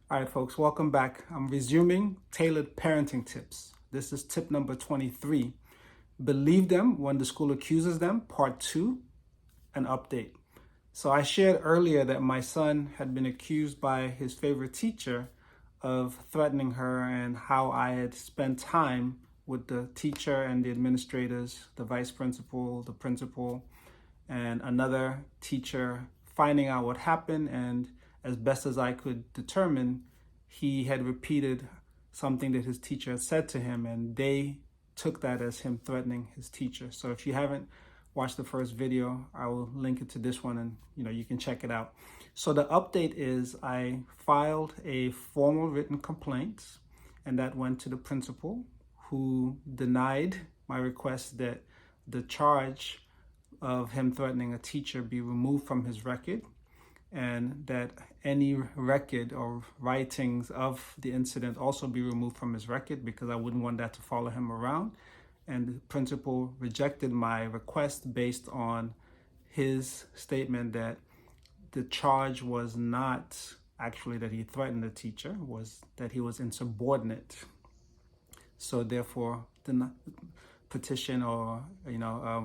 All right, folks, welcome back. I'm resuming tailored parenting tips. This is tip number 23. Believe them when the school accuses them, part 2, an update. So I shared earlier that my son had been accused by his favorite teacher of threatening her and how I had spent time with the teacher and the administrators, the vice principal, the principal, and another teacher finding out what happened. And as best as I could determine, he had repeated something that his teacher had said to him, and they took that as him threatening his teacher. So if you haven't watched the first video, I will link it to this one, and you can check it out. So the update is I filed a formal written complaint, and that went to the principal, who denied my request that the charge of him threatening a teacher be removed from his record, and that any record or writings of the incident also be removed from his record, because I wouldn't want that to follow him around. And the principal rejected my request based on his statement that the charge was not actually that he threatened the teacher, was that he was insubordinate. So therefore, the petition or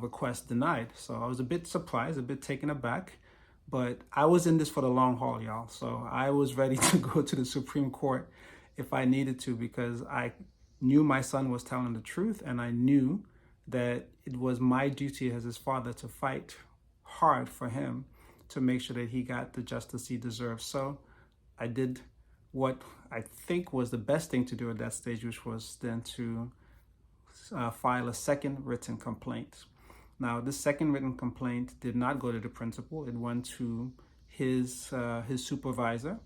request denied. So I was a bit surprised, a bit taken aback, but I was in this for the long haul, y'all. So I was ready to go to the Supreme Court if I needed to, because I knew my son was telling the truth, and I knew that it was my duty as his father to fight hard for him to make sure that he got the justice he deserved. So I did what I think was the best thing to do at that stage, which was then to file a second written complaint. Now, this second written complaint did not go to the principal. It went to his supervisor,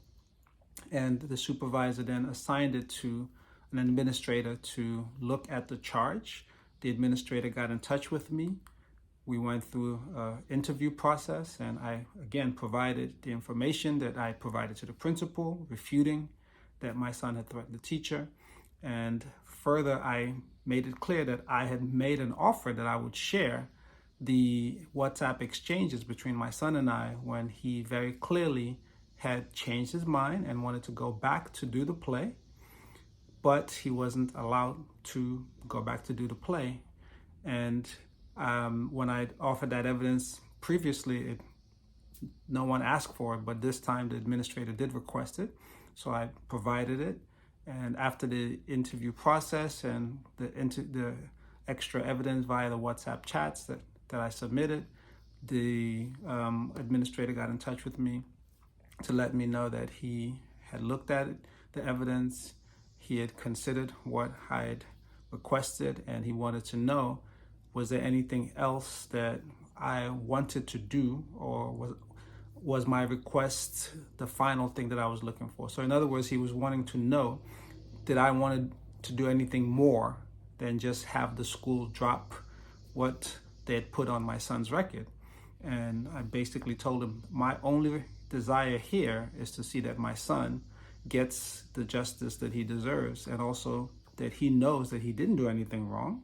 and the supervisor then assigned it to an administrator to look at the charge. The administrator got in touch with me. We went through an interview process, and I again provided the information that I provided to the principal, refuting that my son had threatened the teacher. And further, I made it clear that I had made an offer that I would share the WhatsApp exchanges between my son and I when he very clearly had changed his mind and wanted to go back to do the play, but he wasn't allowed to go back to do the play. And when I offered that evidence previously, no one asked for it, but this time the administrator did request it. So I provided it. And after the interview process and the extra evidence via the WhatsApp chats that I submitted, the administrator got in touch with me to let me know that he had looked at it, the evidence, he had considered what I had requested, and he wanted to know, was there anything else that I wanted to do, or was my request the final thing that I was looking for? So in other words, he was wanting to know, did I want to do anything more than just have the school drop what they had put on my son's record? And I basically told him my only desire here is to see that my son gets the justice that he deserves, and also that he knows that he didn't do anything wrong.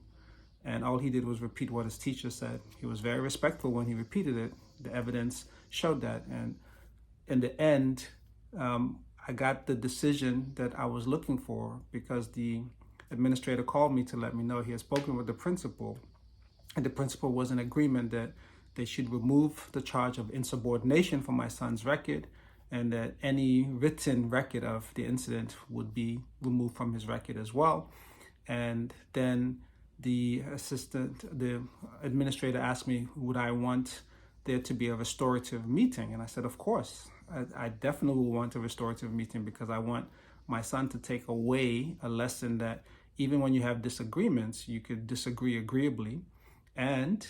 And all he did was repeat what his teacher said. He was very respectful when he repeated it. The evidence showed that. And in the end, I got the decision that I was looking for, because the administrator called me to let me know he had spoken with the principal, and the principal was in agreement that they should remove the charge of insubordination from my son's record, and that any written record of the incident would be removed from his record as well. And then the administrator asked me, would I want there to be a restorative meeting? And I said, of course, I definitely will want a restorative meeting, because I want my son to take away a lesson that even when you have disagreements, you could disagree agreeably. And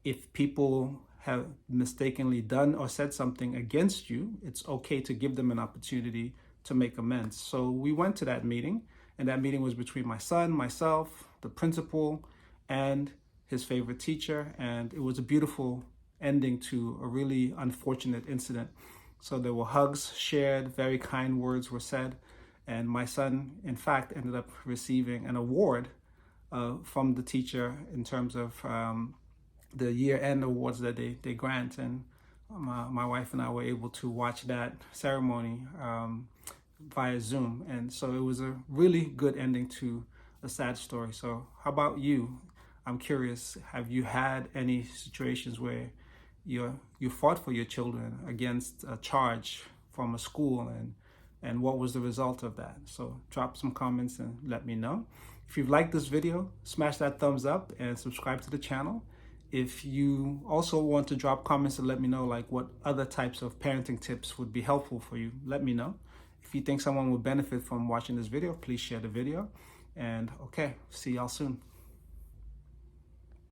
if people have mistakenly done or said something against you, it's okay to give them an opportunity to make amends. So we went to that meeting, and that meeting was between my son, myself, the principal, and his favorite teacher. And it was a beautiful ending to a really unfortunate incident. So there were hugs shared, very kind words were said, and my son, in fact, ended up receiving an award from the teacher in terms of the year-end awards that they grant. And my wife and I were able to watch that ceremony via Zoom. And so it was a really good ending to a sad story. So how about you? I'm curious, have you had any situations where you fought for your children against a charge from a school, and what was the result of that? So drop some comments and let me know. If you've liked this video, smash that thumbs up and subscribe to the channel. If you also want to drop comments and let me know like what other types of parenting tips would be helpful for you, let me know. If you think someone would benefit from watching this video, please share the video. And okay, see y'all soon.